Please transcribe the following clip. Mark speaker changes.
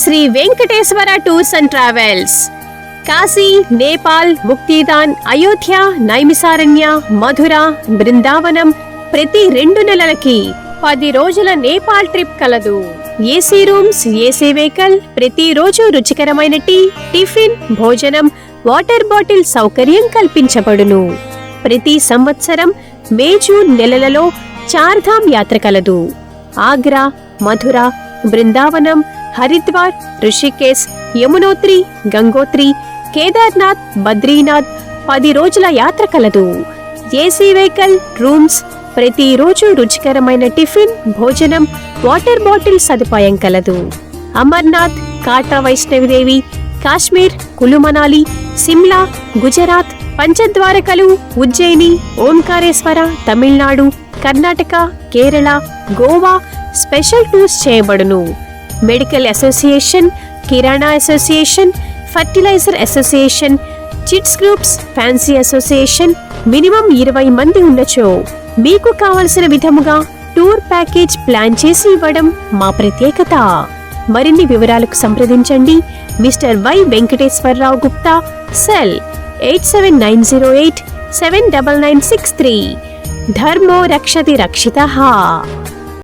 Speaker 1: Shri Venkateswara tours and travels. Kashi, Nepal, Muktidham, Ayodhya, Naimisaranya, Mathura, Brindavanam ప్రతి 2 నెలలకి 10 రోజుల నేపాల్ ట్రిప్ కలదు. ఏసీ రూమ్స్, ఏసీ వెహికల్, ప్రతిరోజు రుచికరమైన టీ, టిఫిన్, భోజనం, వాటర్ బాటిల్ సౌకర్యం కల్పించబడును. ప్రతి సంవత్సరం మే, జూన్ నెలలలో చార్ధామ్ యాత్ర కలదు. ఆగ్రా, మధుర, బృందావనం, హరిద్వార్, ఋషికేశ్, యమునోత్రి, గంగోత్రి, కేదార్నాథ్, బద్రీనాథ్ 10 రోజుల యాత్ర కలదు. ఏసీ వెహికల్, రూమ్స్, ప్రతిరోజు రుచికరమైన టిఫిన్, భోజనం, వాటర్ బాటిల్ సదుపాయం కలదు. అమర్నాథ్, కాట్రా వైష్ణవిదేవి, కాశ్మీర్, కులు మనాలి, సిమ్లా, గుజరాత్, పంచద్వారకలు, ఉజ్జయిని, ఓంకారేశ్వర, తమిళనాడు, కర్ణాటక, కేరళ, గోవా స్పెషల్ టూర్స్ చేయబడును. మెడికల్ అసోసియేషన్, కిరాణా association, fertiliser association, chits groups, fancy association minimum 20 మంది ఉండొచ్చు. మీకు కావలసిన విధముగా టూర్ ప్యాకేజ్ ప్లాన్ చేసి ఇవ్వడం మా ప్రత్యేకత. మరిన్ని వివరాలకు సంప్రదించండి mister Y Venkateswararao Gupta, cell 8790879963. ధర్మో రక్షతి రక్షితః.